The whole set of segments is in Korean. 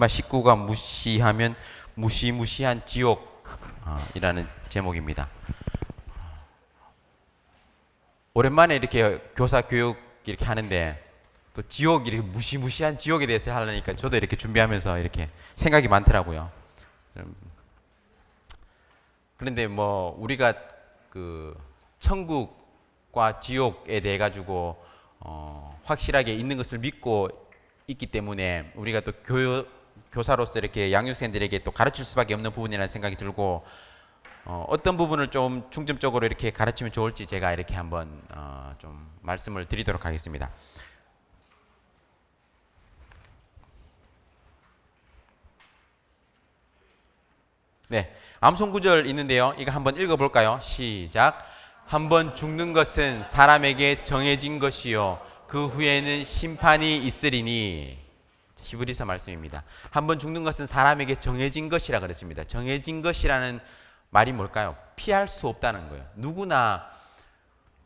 19가 무시하면 무시무시한 지옥이라는 제목입니다. 오랜만에 이렇게 교사 교육 이렇게 하는데 또 지옥 이렇게 무시무시한 지옥에 대해서 하려니까 저도 이렇게 준비하면서 이렇게 생각이 많더라고요. 그런데 뭐 우리가 그 천국과 지옥에 대해 가지고 확실하게 있는 것을 믿고 있기 때문에 우리가 또 교사로서 이렇게 양육생들에게 또 가르칠 수밖에 없는 부분이라는 생각이 들고 어떤 부분을 좀 중점적으로 이렇게 가르치면 좋을지 제가 이렇게 한번 좀 말씀을 드리도록 하겠습니다. 네, 암송 구절 있는데요. 이거 한번 읽어볼까요? 시작. 한번 죽는 것은 사람에게 정해진 것이요 그 후에는 심판이 있으리니. 히브리서 말씀입니다. 한번 죽는 것은 사람에게 정해진 것이라 그랬습니다. 정해진 것이라는 말이 뭘까요? 피할 수 없다는 거예요. 누구나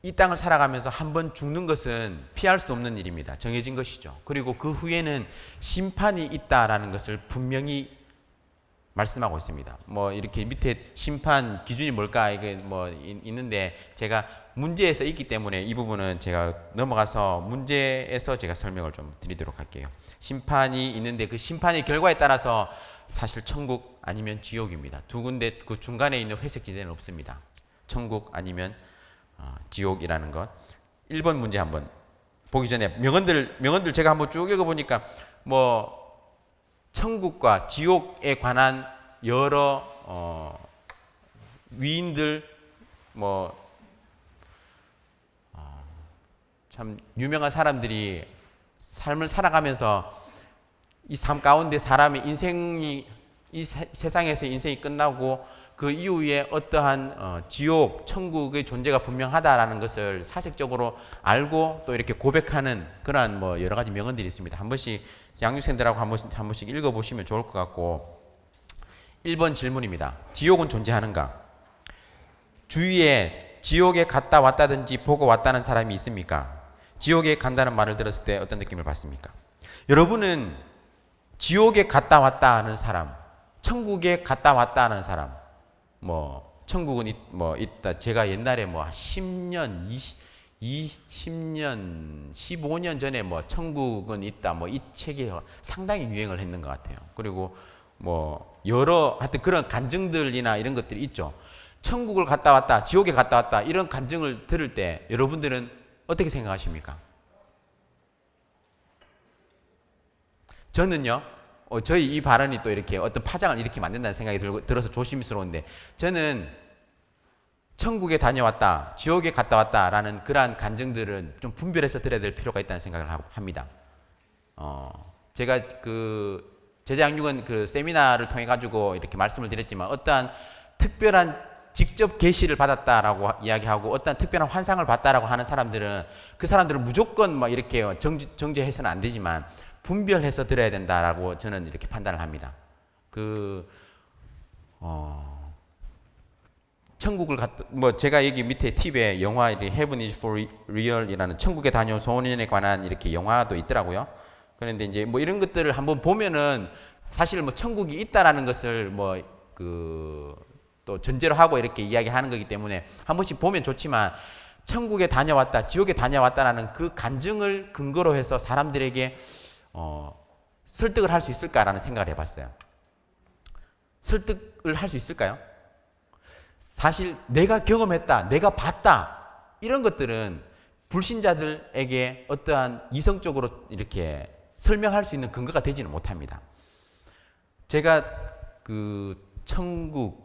이 땅을 살아가면서 한번 죽는 것은 피할 수 없는 일입니다. 정해진 것이죠. 그리고 그 후에는 심판이 있다라는 것을 분명히 말씀하고 있습니다. 뭐 이렇게 밑에 심판 기준이 뭘까 이게 뭐 있는데 제가 문제에서 있기 때문에 이 부분은 제가 넘어가서 문제에서 제가 설명을 좀 드리도록 할게요. 심판이 있는데 그 심판의 결과에 따라서 사실 천국 아니면 지옥입니다. 두 군데 그 중간에 있는 회색 지대는 없습니다. 천국 아니면 지옥이라는 것. 1번 문제 한번 보기 전에 명언들 제가 한번 쭉 읽어보니까 뭐 천국과 지옥에 관한 여러 위인들 참 유명한 사람들이 삶을 살아가면서 이 삶 가운데 사람의 인생이 이 세상에서 인생이 끝나고 그 이후에 어떠한 지옥, 천국의 존재가 분명하다라는 것을 사실적으로 알고 또 이렇게 고백하는 그러한 뭐 여러 가지 명언들이 있습니다. 한 번씩 양육생들하고 한 번씩 읽어보시면 좋을 것 같고 1번 질문입니다. 지옥은 존재하는가? 주위에 지옥에 갔다 왔다든지 보고 왔다는 사람이 있습니까? 지옥에 간다는 말을 들었을 때 어떤 느낌을 받습니까? 여러분은 지옥에 갔다 왔다 하는 사람, 천국에 갔다 왔다 하는 사람, 뭐 천국은 있다. 제가 옛날에 뭐 10년, 20년, 15년 전에 뭐 천국은 있다. 뭐 이 책이 상당히 유행을 했는 것 같아요. 그리고 뭐 여러 하여튼 그런 간증들이나 이런 것들이 있죠. 천국을 갔다 왔다, 지옥에 갔다 왔다 이런 간증을 들을 때 여러분들은 어떻게 생각하십니까? 저는요. 저희 이 발언이 또 이렇게 어떤 파장을 이렇게 만든다는 생각이 들어서 조심스러운데 저는 천국에 다녀왔다, 지옥에 갔다 왔다라는 그러한 간증들은 좀 분별해서 들어야 될 필요가 있다는 생각을 합니다. 제가 그 제자양육은 그 세미나를 통해 가지고 이렇게 말씀을 드렸지만 어떠한 특별한 직접 계시를 받았다라고 이야기하고 어떠한 특별한 환상을 봤다라고 하는 사람들은 그 사람들을 무조건 막 이렇게 정죄해서는 안 되지만 분별해서 들어야 된다라고 저는 이렇게 판단을 합니다. 천국을 뭐 제가 여기 밑에 팁에 영화 Heaven is for Real이라는 천국에 다녀온 소년에 관한 이렇게 영화도 있더라고요. 그런데 이제 뭐 이런 것들을 한번 보면은 사실 뭐 천국이 있다라는 것을 뭐 또 전제로 하고 이렇게 이야기하는 거기 때문에 한 번씩 보면 좋지만 천국에 다녀왔다, 지옥에 다녀왔다라는 그 간증을 근거로 해서 사람들에게 설득을 할 수 있을까라는 생각을 해봤어요. 설득을 할 수 있을까요? 사실 내가 경험했다, 내가 봤다 이런 것들은 불신자들에게 어떠한 이성적으로 이렇게 설명할 수 있는 근거가 되지는 못합니다. 제가 그 천국,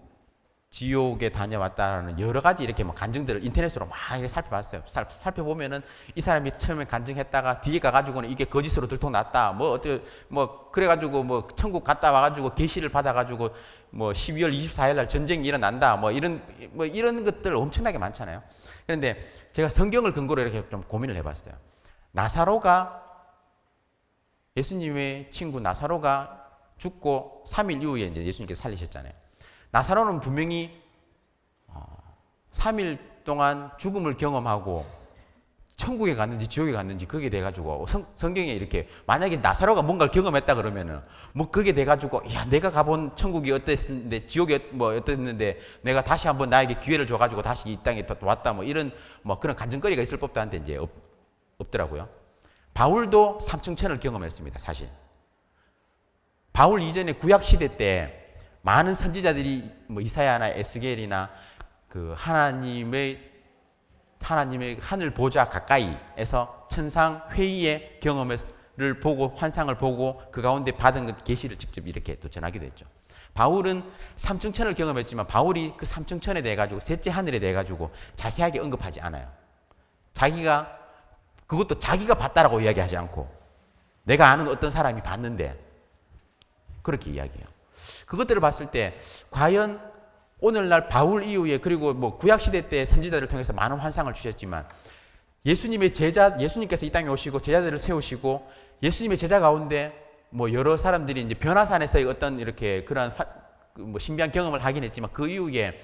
지옥에 다녀왔다는 여러 가지 이렇게 뭐 간증들을 인터넷으로 막 이렇게 살펴봤어요. 살펴보면은 이 사람이 처음에 간증했다가 뒤에 가가지고는 이게 거짓으로 들통났다. 그래가지고 뭐 천국 갔다 와가지고 계시를 받아가지고 뭐 12월 24일 날 전쟁이 일어난다. 뭐 이런 것들 엄청나게 많잖아요. 그런데 제가 성경을 근거로 이렇게 좀 고민을 해봤어요. 나사로가 예수님의 친구 나사로가 죽고 3일 이후에 이제 예수님께서 살리셨잖아요. 나사로는 분명히 3일 동안 죽음을 경험하고 천국에 갔는지 지옥에 갔는지 그게 돼가지고 성경에 이렇게 만약에 나사로가 뭔가를 경험했다 그러면은 뭐 그게 돼가지고 야 내가 가본 천국이 어땠는데 지옥이 뭐 어땠는데 내가 다시 한번 나에게 기회를 줘가지고 다시 이 땅에 왔다 뭐 이런 뭐 그런 간증거리가 있을 법도 한데 이제 없더라고요. 바울도 삼층천을 경험했습니다. 사실 바울 이전에 구약 시대 때 많은 선지자들이 뭐 이사야나 에스겔이나 그 하나님의 하늘 보좌 가까이에서 천상 회의의 경험을 보고 환상을 보고 그 가운데 받은 계시를 직접 이렇게 또 전하기도 했죠. 바울은 삼층천을 경험했지만 바울이 그 삼층천에 대해 가지고 셋째 하늘에 대해 가지고 자세하게 언급하지 않아요. 자기가 그것도 자기가 봤다라고 이야기하지 않고 내가 아는 어떤 사람이 봤는데 그렇게 이야기해요. 그것들을 봤을 때 과연 오늘날 바울 이후에 그리고 뭐 구약시대 때 선지자들을 통해서 많은 환상을 주셨지만 예수님께서 이 땅에 오시고 제자들을 세우시고 예수님의 제자 가운데 뭐 여러 사람들이 이제 변화산에서의 어떤 이렇게 그런 뭐 신비한 경험을 하긴 했지만 그 이후에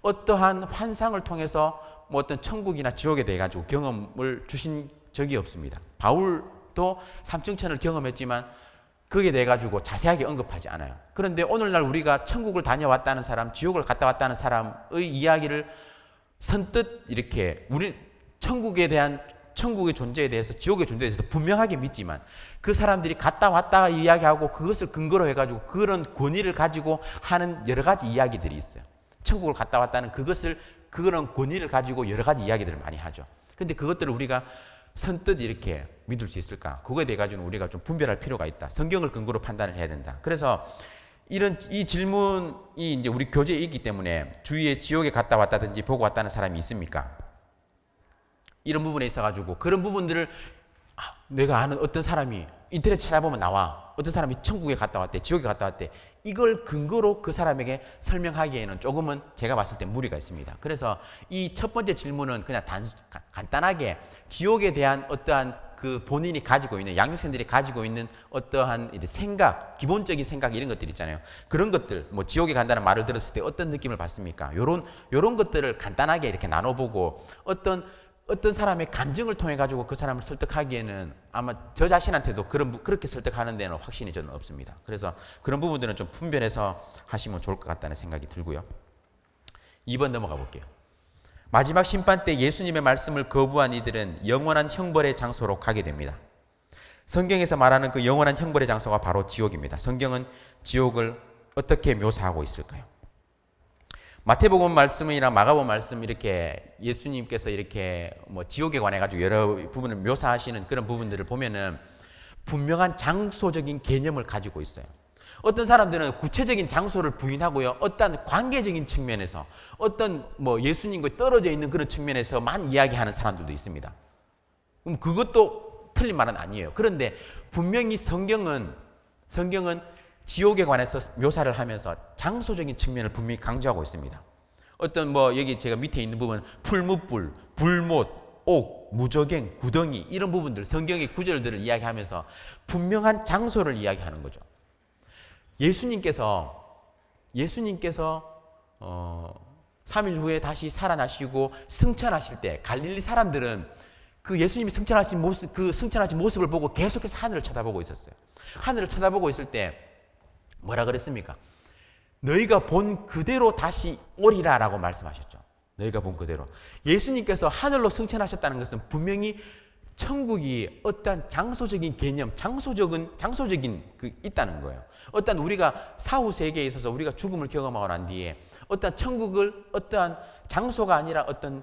어떠한 환상을 통해서 뭐 어떤 천국이나 지옥에 대해 가지고 경험을 주신 적이 없습니다. 바울도 삼층천을 경험했지만 그게 돼가지고 자세하게 언급하지 않아요. 그런데 오늘날 우리가 천국을 다녀왔다는 사람, 지옥을 갔다 왔다는 사람의 이야기를 선뜻 이렇게 우리 천국의 존재에 대해서 지옥의 존재에 대해서 분명하게 믿지만 그 사람들이 갔다 왔다 이야기하고 그것을 근거로 해가지고 그런 권위를 가지고 하는 여러 가지 이야기들이 있어요. 천국을 갔다 왔다는 그런 권위를 가지고 여러 가지 이야기들을 많이 하죠. 근데 그것들을 우리가 선뜻 이렇게 믿을 수 있을까? 그거에 대해 가지고 우리가 좀 분별할 필요가 있다. 성경을 근거로 판단을 해야 된다. 그래서 이 질문이 이제 우리 교재에 있기 때문에 주위에 지옥에 갔다 왔다든지 보고 왔다는 사람이 있습니까? 이런 부분에 있어 가지고 그런 부분들을 내가 아는 어떤 사람이 인터넷 찾아보면 나와. 어떤 사람이 천국에 갔다 왔대, 지옥에 갔다 왔대. 이걸 근거로 그 사람에게 설명하기에는 조금은 제가 봤을 때 무리가 있습니다. 그래서 이 첫 번째 질문은 그냥 간단하게 지옥에 대한 어떠한 그 본인이 가지고 있는 양육생들이 가지고 있는 어떠한 생각, 기본적인 생각 이런 것들 있잖아요. 그런 것들, 뭐 지옥에 간다는 말을 들었을 때 어떤 느낌을 받습니까? 요런 것들을 간단하게 이렇게 나눠보고 어떤 사람의 감정을 통해 가지고 그 사람을 설득하기에는 아마 저 자신한테도 그렇게 설득하는 데는 확신이 저는 없습니다. 그래서 그런 부분들은 좀 분별해서 하시면 좋을 것 같다는 생각이 들고요. 2번 넘어가 볼게요. 마지막 심판 때 예수님의 말씀을 거부한 이들은 영원한 형벌의 장소로 가게 됩니다. 성경에서 말하는 그 영원한 형벌의 장소가 바로 지옥입니다. 성경은 지옥을 어떻게 묘사하고 있을까요? 마태복음 말씀이나 마가복음 말씀 이렇게 예수님께서 이렇게 뭐 지옥에 관해 가지고 여러 부분을 묘사하시는 그런 부분들을 보면은 분명한 장소적인 개념을 가지고 있어요. 어떤 사람들은 구체적인 장소를 부인하고요. 어떤 관계적인 측면에서 어떤 뭐 예수님과 떨어져 있는 그런 측면에서만 이야기하는 사람들도 있습니다. 그럼 그것도 틀린 말은 아니에요. 그런데 분명히 성경은 지옥에 관해서 묘사를 하면서 장소적인 측면을 분명히 강조하고 있습니다. 어떤 뭐 여기 제가 밑에 있는 부분 풀무불, 불못, 옥, 무저갱, 구덩이 이런 부분들 성경의 구절들을 이야기하면서 분명한 장소를 이야기하는 거죠. 예수님께서 3일 후에 다시 살아나시고 승천하실 때 갈릴리 사람들은 그 예수님이 승천하신 모습을 보고 계속해서 하늘을 쳐다보고 있었어요. 하늘을 쳐다보고 있을 때 뭐라 그랬습니까? 너희가 본 그대로 다시 오리라 라고 말씀하셨죠. 너희가 본 그대로. 예수님께서 하늘로 승천하셨다는 것은 분명히 천국이 어떠한 장소적인 개념, 장소적인 있다는 거예요. 어떠한 우리가 사후 세계에 있어서 우리가 죽음을 경험하고 난 뒤에 어떠한 천국을 어떠한 장소가 아니라 어떤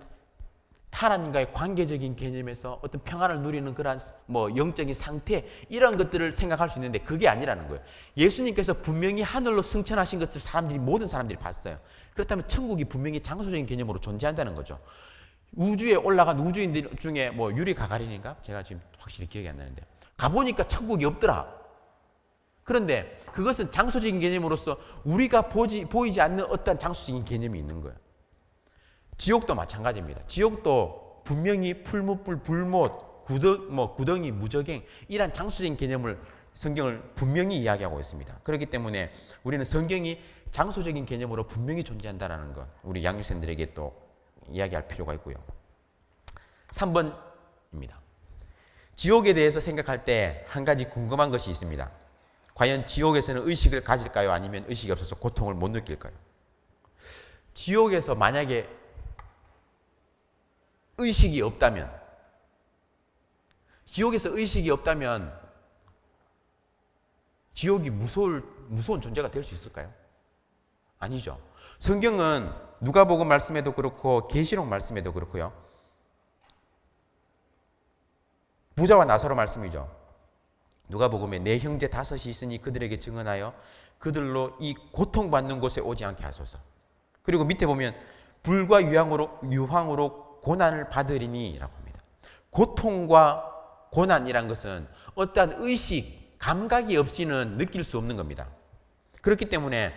하나님과의 관계적인 개념에서 어떤 평안을 누리는 그러한 뭐 영적인 상태 이런 것들을 생각할 수 있는데 그게 아니라는 거예요. 예수님께서 분명히 하늘로 승천하신 것을 모든 사람들이 봤어요. 그렇다면 천국이 분명히 장소적인 개념으로 존재한다는 거죠. 우주에 올라간 우주인들 중에 뭐 유리 가가린인가? 제가 지금 확실히 기억이 안 나는데 가보니까 천국이 없더라. 그런데 그것은 장소적인 개념으로서 우리가 보이지 않는 어떤 장소적인 개념이 있는 거예요. 지옥도 마찬가지입니다. 지옥도 분명히 풀무불, 불못, 구덩이, 무저갱 이런 장소적인 개념을 성경을 분명히 이야기하고 있습니다. 그렇기 때문에 우리는 성경이 장소적인 개념으로 분명히 존재한다는 것 우리 양육생들에게 또 이야기할 필요가 있고요. 3번 지옥에 대해서 생각할 때 한 가지 궁금한 것이 있습니다. 과연 지옥에서는 의식을 가질까요? 아니면 의식이 없어서 고통을 못 느낄까요? 지옥에서 만약에 의식이 없다면, 지옥에서 의식이 없다면 지옥이 무서운 존재가 될 수 있을까요? 아니죠. 성경은 누가복음 말씀에도 그렇고 계시록 말씀에도 그렇고요. 부자와 나사로 말씀이죠. 누가복음에 내 형제 5이 있으니 그들에게 증언하여 그들로 이 고통받는 곳에 오지 않게 하소서. 그리고 밑에 보면 불과 유황으로 고난을 받으리니 라고 합니다. 고통과 고난이란 것은 어떠한 의식, 감각이 없이는 느낄 수 없는 겁니다. 그렇기 때문에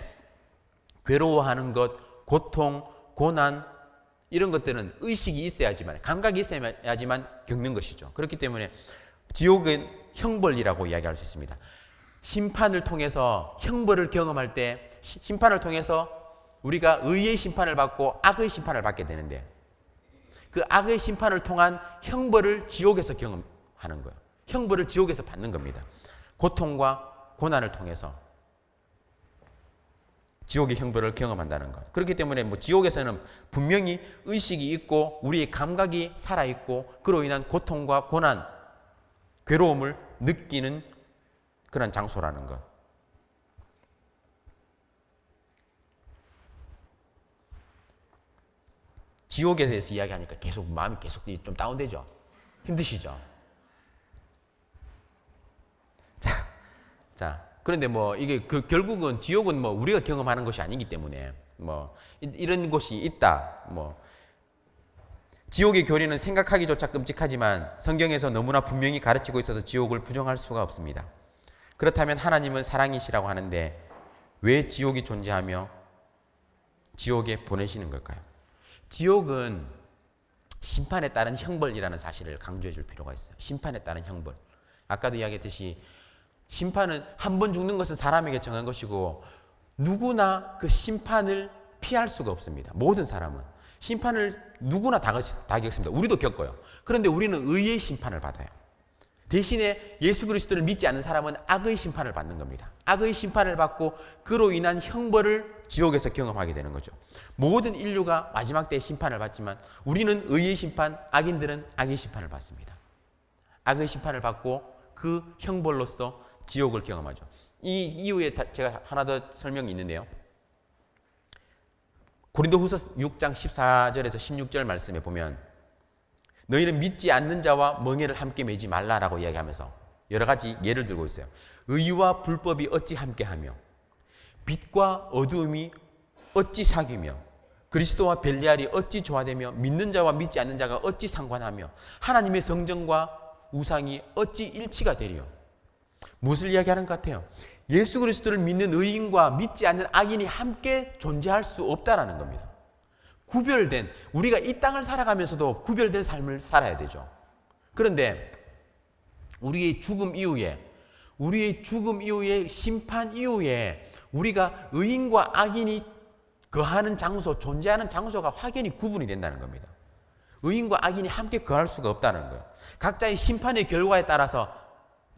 괴로워하는 것, 고통, 고난 이런 것들은 의식이 있어야지만, 감각이 있어야지만 겪는 것이죠. 그렇기 때문에 지옥은 형벌이라고 이야기할 수 있습니다. 심판을 통해서 형벌을 경험할 때, 심판을 통해서 우리가 의의 심판을 받고 악의 심판을 받게 되는데, 그 악의 심판을 통한 형벌을 지옥에서 경험하는 거예요. 형벌을 지옥에서 받는 겁니다. 고통과 고난을 통해서 지옥의 형벌을 경험한다는 것. 그렇기 때문에 지옥에서는 분명히 의식이 있고 우리의 감각이 살아있고 그로 인한 고통과 고난, 괴로움을 느끼는 그런 장소라는 것. 지옥에 대해서 이야기하니까 계속 마음이 계속 좀 다운되죠? 힘드시죠? 자, 그런데 이게 결국은 지옥은 우리가 경험하는 것이 아니기 때문에 이런 곳이 있다. 지옥의 교리는 생각하기조차 끔찍하지만 성경에서 너무나 분명히 가르치고 있어서 지옥을 부정할 수가 없습니다. 그렇다면 하나님은 사랑이시라고 하는데 왜 지옥이 존재하며 지옥에 보내시는 걸까요? 지옥은 심판에 따른 형벌이라는 사실을 강조해 줄 필요가 있어요. 심판에 따른 형벌. 아까도 이야기했듯이 심판은 한 번 죽는 것은 사람에게 정한 것이고 누구나 그 심판을 피할 수가 없습니다. 모든 사람은 심판을 누구나 다 겪습니다. 우리도 겪어요. 그런데 우리는 의의 심판을 받아요. 대신에 예수 그리스도를 믿지 않는 사람은 악의 심판을 받는 겁니다. 악의 심판을 받고 그로 인한 형벌을 지옥에서 경험하게 되는 거죠. 모든 인류가 마지막 때에 심판을 받지만 우리는 의의 심판, 악인들은 악의 심판을 받습니다. 악의 심판을 받고 그 형벌로서 지옥을 경험하죠. 이 이후에 제가 하나 더 설명이 있는데요. 고린도후서 6장 14절에서 16절 말씀에 보면 너희는 믿지 않는 자와 멍에를 함께 매지 말라라고 이야기하면서 여러 가지 예를 들고 있어요. 의와 불법이 어찌 함께하며 빛과 어두움이 어찌 사귀며 그리스도와 벨리알이 어찌 조화되며 믿는 자와 믿지 않는 자가 어찌 상관하며 하나님의 성전과 우상이 어찌 일치가 되리요. 무엇을 이야기하는 것 같아요? 예수 그리스도를 믿는 의인과 믿지 않는 악인이 함께 존재할 수 없다라는 겁니다. 구별된, 우리가 이 땅을 살아가면서도 구별된 삶을 살아야 되죠. 그런데 우리의 죽음 이후에 심판 이후에 우리가 의인과 악인이 거하는 장소, 존재하는 장소가 확연히 구분이 된다는 겁니다. 의인과 악인이 함께 거할 수가 없다는 거예요. 각자의 심판의 결과에 따라서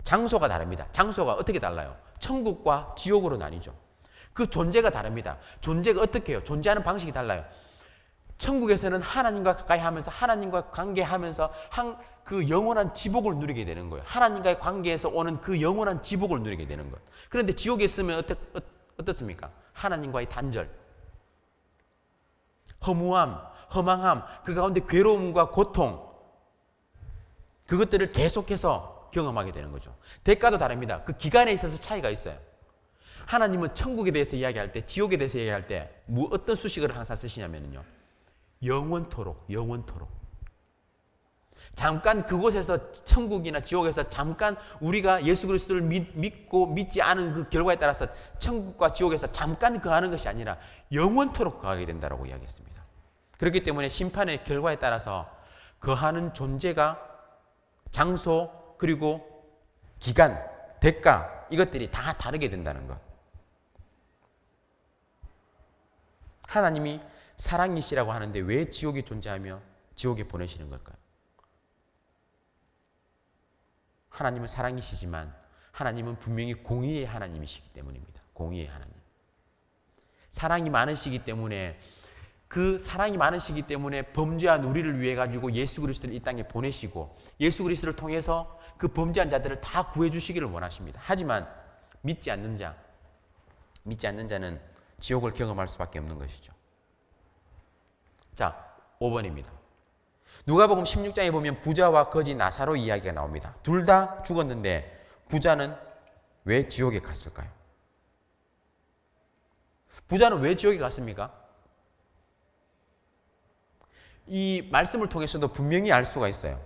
장소가 다릅니다. 장소가 어떻게 달라요? 천국과 지옥으로 나뉘죠. 그 존재가 다릅니다. 존재가 어떻게 해요? 존재하는 방식이 달라요. 천국에서는 하나님과 가까이 하면서 하나님과 관계하면서 그 영원한 지복을 누리게 되는 거예요. 하나님과의 관계에서 오는 그 영원한 지복을 누리게 되는 거예요. 그런데 지옥에 있으면 어떻습니까? 하나님과의 단절, 허무함, 허망함, 그 가운데 괴로움과 고통, 그것들을 계속해서 경험하게 되는 거죠. 대가도 다릅니다. 그 기간에 있어서 차이가 있어요. 하나님은 천국에 대해서 이야기할 때, 지옥에 대해서 이야기할 때 어떤 수식어를 항상 쓰시냐면요, 영원토록. 잠깐 그곳에서 천국이나 지옥에서 잠깐 우리가 예수 그리스도를 믿고 믿지 않은 그 결과에 따라서 천국과 지옥에서 잠깐 거하는 것이 아니라 영원토록 거하게 된다고 이야기했습니다. 그렇기 때문에 심판의 결과에 따라서 거하는 존재가 장소 그리고 기간, 대가 이것들이 다 다르게 된다는 것. 하나님이 사랑이시라고 하는데 왜 지옥이 존재하며 지옥에 보내시는 걸까요? 하나님은 사랑이시지만 하나님은 분명히 공의의 하나님이시기 때문입니다. 공의의 하나님. 사랑이 많으시기 때문에 그 사랑이 많으시기 때문에 범죄한 우리를 위해 가지고 예수 그리스도를 이 땅에 보내시고 예수 그리스도를 통해서 그 범죄한 자들을 다 구해 주시기를 원하십니다. 하지만 믿지 않는 자는 지옥을 경험할 수밖에 없는 것이죠. 자, 5번입니다. 누가복음 16장에 보면 부자와 거지 나사로 이야기가 나옵니다. 둘 다 죽었는데 부자는 왜 지옥에 갔을까요? 부자는 왜 지옥에 갔습니까? 이 말씀을 통해서도 분명히 알 수가 있어요.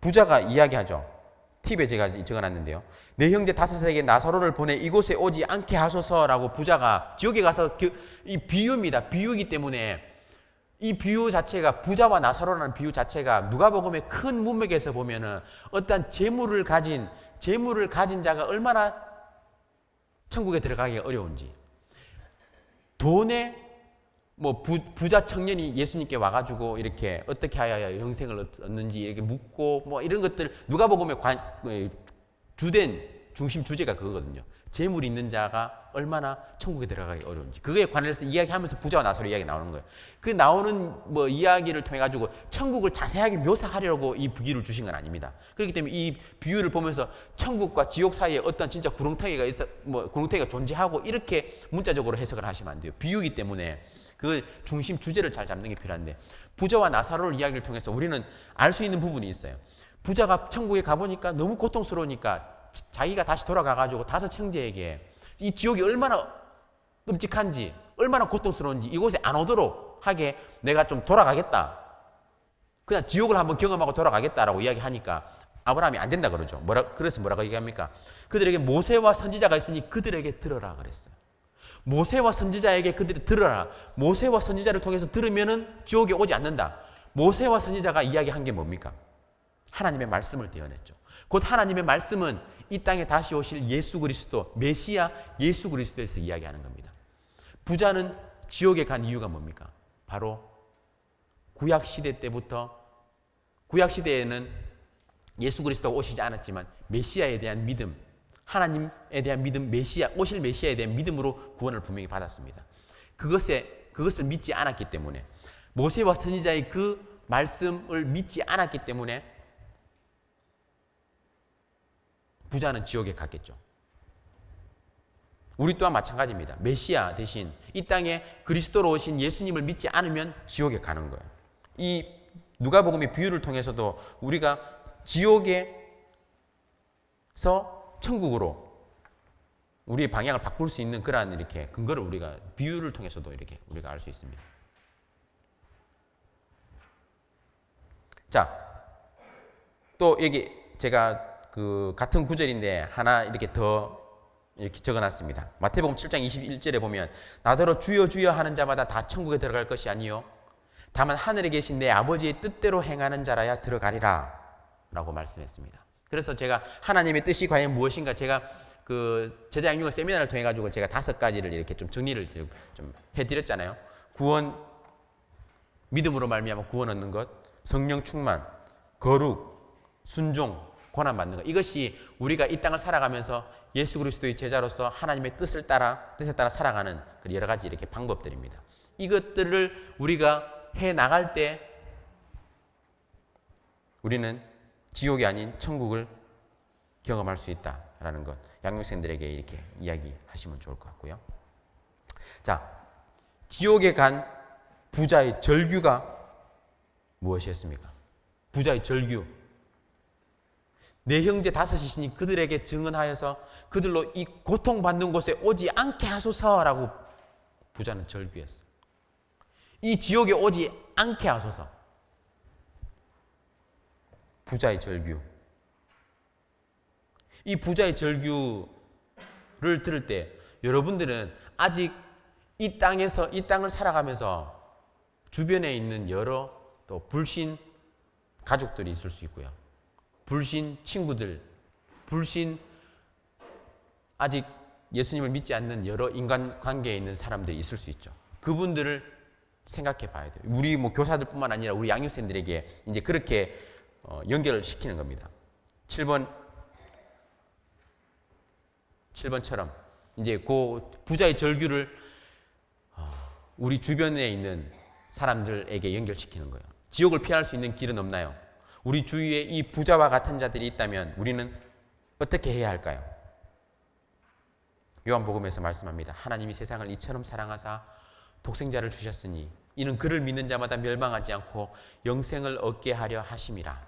부자가 이야기하죠. 팁에 제가 적어놨는데요. 내 형제 다섯에게 나사로를 보내 이곳에 오지 않게 하소서라고 부자가 지옥에 가서 이 비유입니다. 비유이기 때문에 이 비유 자체가 부자와 나사로라는 비유 자체가 누가복음의 큰 문맥에서 보면은 어떠한 재물을 가진 자가 얼마나 천국에 들어가기 어려운지, 돈에 부자 청년이 예수님께 와가지고 이렇게 어떻게 하여야 영생을 얻는지 이렇게 묻고 이런 것들 누가복음의 주된 중심 주제가 그거거든요. 재물이 있는 자가 얼마나 천국에 들어가기 어려운지 그거에 관해서 이야기하면서 부자와 나사로 이야기 나오는 거예요. 그 나오는 이야기를 통해 가지고 천국을 자세하게 묘사하려고 이 비유를 주신 건 아닙니다. 그렇기 때문에 이 비유를 보면서 천국과 지옥 사이에 어떤 진짜 구렁텅이가 존재하고 이렇게 문자적으로 해석을 하시면 안 돼요. 비유이기 때문에 그 중심 주제를 잘 잡는 게 필요한데 부자와 나사로를 이야기를 통해서 우리는 알 수 있는 부분이 있어요. 부자가 천국에 가보니까 너무 고통스러우니까 자기가 다시 돌아가가지고 다섯 형제에게 이 지옥이 얼마나 끔찍한지 얼마나 고통스러운지 이곳에 안 오도록 하게 내가 좀 돌아가겠다. 그냥 지옥을 한번 경험하고 돌아가겠다라고 이야기하니까 아브라함이 안 된다 그러죠. 그래서 뭐라고 얘기합니까? 그들에게 모세와 선지자가 있으니 그들에게 들어라 그랬어요. 모세와 선지자에게 그들이 들어라. 모세와 선지자를 통해서 들으면은 지옥에 오지 않는다. 모세와 선지자가 이야기한 게 뭡니까? 하나님의 말씀을 떼어냈죠. 곧 하나님의 말씀은 이 땅에 다시 오실 예수 그리스도, 메시아 예수 그리스도에서 이야기하는 겁니다. 부자는 지옥에 간 이유가 뭡니까? 바로 구약시대 때부터, 구약시대에는 예수 그리스도가 오시지 않았지만 메시아에 대한 믿음, 하나님에 대한 믿음, 오실 메시아에 대한 믿음으로 구원을 분명히 받았습니다. 그것을 믿지 않았기 때문에, 모세와 선지자의 그 말씀을 믿지 않았기 때문에 부자는 지옥에 갔겠죠. 우리 또한 마찬가지입니다. 메시아 대신 이 땅에 그리스도로 오신 예수님을 믿지 않으면 지옥에 가는 거예요. 이 누가복음의 비유를 통해서도 우리가 지옥에서 천국으로 우리의 방향을 바꿀 수 있는 그러한 이렇게 근거를 우리가 비유를 통해서도 이렇게 우리가 알 수 있습니다. 자, 또 여기 제가 그 같은 구절인데 하나 이렇게 더 이렇게 적어놨습니다. 마태복음 7장 21절에 보면 나더러 주여 주여 하는 자마다 다 천국에 들어갈 것이 아니요 다만 하늘에 계신 내 아버지의 뜻대로 행하는 자라야 들어가리라 라고 말씀했습니다. 그래서 제가 하나님의 뜻이 과연 무엇인가 제가 그 제자 양육원 세미나를 통해 가지고 제가 5가지를 이렇게 좀 정리를 좀 해드렸잖아요. 구원, 믿음으로 말미암아 구원 얻는 것, 성령 충만, 거룩, 순종, 고난 받는 것. 이것이 우리가 이 땅을 살아가면서 예수 그리스도의 제자로서 하나님의 뜻에 따라 살아가는 여러 가지 이렇게 방법들입니다. 이것들을 우리가 해 나갈 때 우리는 지옥이 아닌 천국을 경험할 수 있다라는 것. 양육생들에게 이렇게 이야기하시면 좋을 것 같고요. 자, 지옥에 간 부자의 절규가 무엇이었습니까? 부자의 절규. 내 형제 5이시니 그들에게 증언하여서 그들로 이 고통받는 곳에 오지 않게 하소서라고 부자는 절규했어요. 이 지옥에 오지 않게 하소서. 부자의 절규. 이 부자의 절규를 들을 때 여러분들은 아직 이 땅을 살아가면서 주변에 있는 여러 또 불신 가족들이 있을 수 있고요. 불신 친구들, 불신 아직 예수님을 믿지 않는 여러 인간관계에 있는 사람들이 있을 수 있죠. 그분들을 생각해 봐야 돼요. 우리 교사들뿐만 아니라 우리 양육생들에게 이제 그렇게 연결을 시키는 겁니다. 7번 7번처럼 이제 그 부자의 절규를 우리 주변에 있는 사람들에게 연결시키는 거예요. 지옥을 피할 수 있는 길은 없나요? 우리 주위에 이 부자와 같은 자들이 있다면 우리는 어떻게 해야 할까요? 요한복음에서 말씀합니다. 하나님이 세상을 이처럼 사랑하사 독생자를 주셨으니 이는 그를 믿는 자마다 멸망하지 않고 영생을 얻게 하려 하심이라.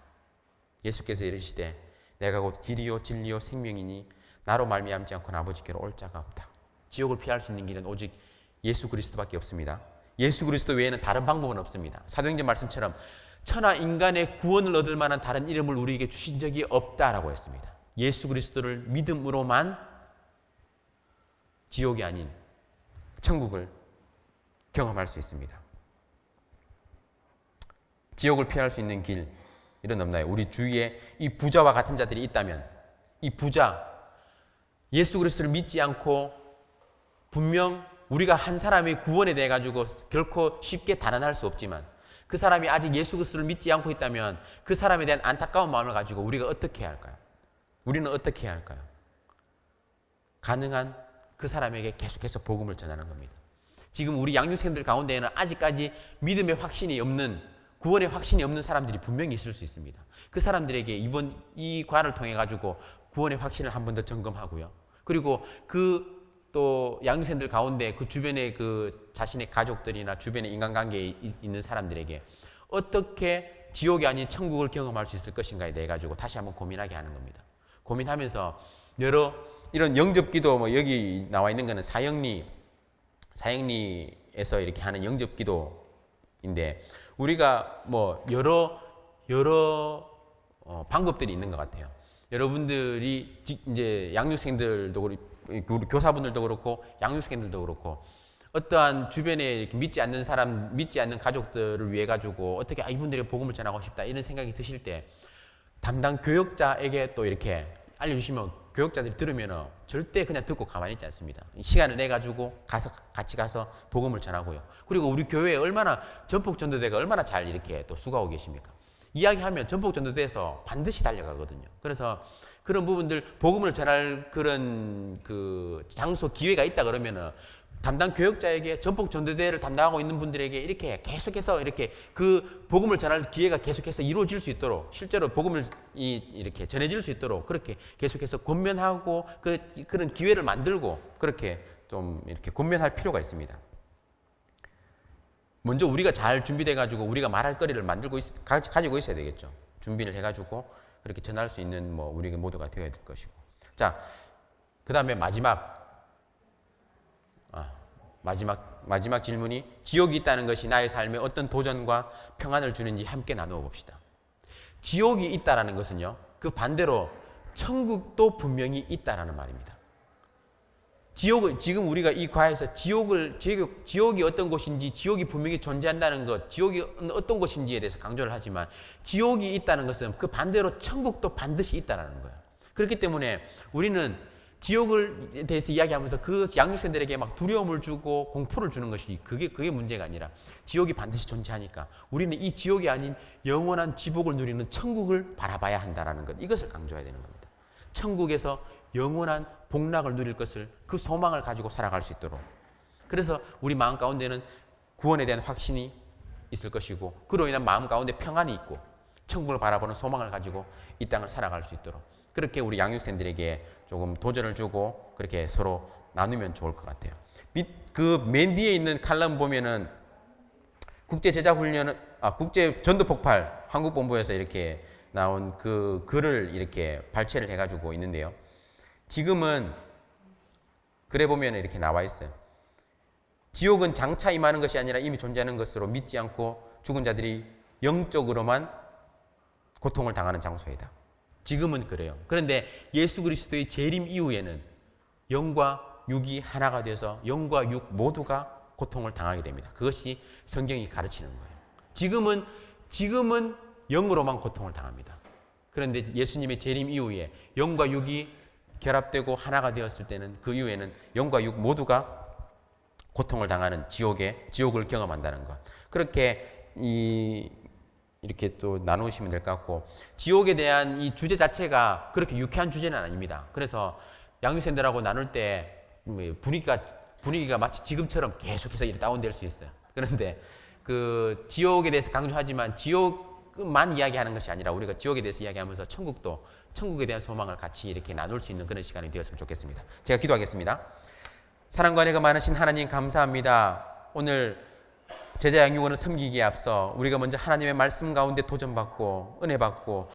예수께서 이르시되 내가 곧 길이요 진리요 생명이니 나로 말미암지 않고는 아버지께로 올 자가 없다. 지옥을 피할 수 있는 길은 오직 예수 그리스도밖에 없습니다. 예수 그리스도 외에는 다른 방법은 없습니다. 사도행전 말씀처럼 천하 인간의 구원을 얻을 만한 다른 이름을 우리에게 주신 적이 없다라고 했습니다. 예수 그리스도를 믿음으로만 지옥이 아닌 천국을 경험할 수 있습니다. 지옥을 피할 수 있는 길 이런 없나요? 우리 주위에 이 부자와 같은 자들이 있다면 이 부자 예수 그리스도를 믿지 않고 분명 우리가 한 사람의 구원에 대해 가지고 결코 쉽게 단언할 수 없지만 그 사람이 아직 예수 그리스도를 믿지 않고 있다면 그 사람에 대한 안타까운 마음을 가지고 우리가 어떻게 해야 할까요? 우리는 어떻게 해야 할까요? 가능한 그 사람에게 계속해서 복음을 전하는 겁니다. 지금 우리 양육생들 가운데에는 아직까지 믿음의 확신이 없는 구원의 확신이 없는 사람들이 분명히 있을 수 있습니다. 그 사람들에게 이번 이 과를 통해 가지고 구원의 확신을 한 번 더 점검하고요. 그리고 그 또 양육생들 가운데 그 주변에 그 자신의 가족들이나 주변의 인간관계에 있는 사람들에게 어떻게 지옥이 아닌 천국을 경험할 수 있을 것인가에 대해 가지고 다시 한번 고민하게 하는 겁니다. 고민하면서 여러 이런 영접기도 뭐 여기 나와 있는 거는 사형리에서 이렇게 하는 영접기도인데 우리가 뭐 여러 방법들이 있는 것 같아요. 여러분들이 이제 양육생들도 그렇고 교사분들도 그렇고 양육생들도 그렇고 어떠한 주변에 이렇게 믿지 않는 사람, 믿지 않는 가족들을 위해 가지고 어떻게 이분들의 복음을 전하고 싶다 이런 생각이 드실 때 담당 교역자에게 또 이렇게 알려주시면 교역자들이 들으면 절대 그냥 듣고 가만히 있지 않습니다. 시간을 내 가지고 같이 가서 복음을 전하고요. 그리고 우리 교회에 얼마나 전폭전도대가 얼마나 잘 이렇게 또 수고하고 계십니까? 이야기하면 전폭전도대에서 반드시 달려가거든요. 그래서 그런 부분들 복음을 전할 그런 그 장소 기회가 있다 그러면은 담당 교역자에게 전폭전도대를 담당하고 있는 분들에게 이렇게 계속해서 이렇게 그 복음을 전할 기회가 계속해서 이루어질 수 있도록 실제로 복음을 이렇게 전해질 수 있도록 그렇게 계속해서 권면하고 그런 기회를 만들고 그렇게 좀 이렇게 권면할 필요가 있습니다. 먼저 우리가 잘 준비돼 가지고 우리가 말할 거리를 가지고 있어야 되겠죠. 준비를 해 가지고 그렇게 전할 수 있는 뭐 우리 모두가 되어야 될 것이고. 자, 그다음에 마지막 질문이 지옥이 있다는 것이 나의 삶에 어떤 도전과 평안을 주는지 함께 나누어 봅시다. 지옥이 있다라는 것은요. 그 반대로 천국도 분명히 있다라는 말입니다. 지금 우리가 이 과에서 지옥이 어떤 곳인지, 지옥이 분명히 존재한다는 것, 지옥이 어떤 곳인지에 대해서 강조를 하지만 지옥이 있다는 것은 그 반대로 천국도 반드시 있다는 거예요. 그렇기 때문에 우리는 지옥에 대해서 이야기하면서 그 양육생들에게 막 두려움을 주고 공포를 주는 것이 그게 문제가 아니라 지옥이 반드시 존재하니까 우리는 이 지옥이 아닌 영원한 지복을 누리는 천국을 바라봐야 한다는 것, 이것을 강조해야 되는 겁니다. 천국에서 영원한 복락을 누릴 것을 그 소망을 가지고 살아갈 수 있도록. 그래서 우리 마음 가운데는 구원에 대한 확신이 있을 것이고 그로 인한 마음 가운데 평안이 있고 천국을 바라보는 소망을 가지고 이 땅을 살아갈 수 있도록 그렇게 우리 양육생들에게 조금 도전을 주고 그렇게 서로 나누면 좋을 것 같아요. 그 맨 뒤에 있는 칼럼 보면은 국제 전도 폭발 한국본부에서 이렇게 나온 그 글을 이렇게 발췌를 해가지고 있는데요. 지금은 글에 보면 이렇게 나와 있어요. 지옥은 장차 임하는 것이 아니라 이미 존재하는 것으로 믿지 않고 죽은 자들이 영적으로만 고통을 당하는 장소이다. 지금은 그래요. 그런데 예수 그리스도의 재림 이후에는 영과 육이 하나가 돼서 영과 육 모두가 고통을 당하게 됩니다. 그것이 성경이 가르치는 거예요. 지금은 영으로만 고통을 당합니다. 그런데 예수님의 재림 이후에 영과 육이 결합되고 하나가 되었을 때는 그 이후에는 영과 육 모두가 고통을 당하는 지옥을 경험한다는 것. 그렇게 이렇게 또 나누시면 될 것 같고 지옥에 대한 이 주제 자체가 그렇게 유쾌한 주제는 아닙니다. 그래서 양육생들하고 나눌 때 분위기가 마치 지금처럼 계속해서 이렇게 다운될 수 있어요. 그런데 그 지옥에 대해서 강조하지만 지옥만 이야기하는 것이 아니라 우리가 지옥에 대해서 이야기하면서 천국에 대한 소망을 같이 이렇게 나눌 수 있는 그런 시간이 되었으면 좋겠습니다. 제가 기도하겠습니다. 사랑과 은혜가 많으신 하나님 감사합니다. 오늘 제자 양육원을 섬기기에 앞서 우리가 먼저 하나님의 말씀 가운데 도전받고 은혜 받고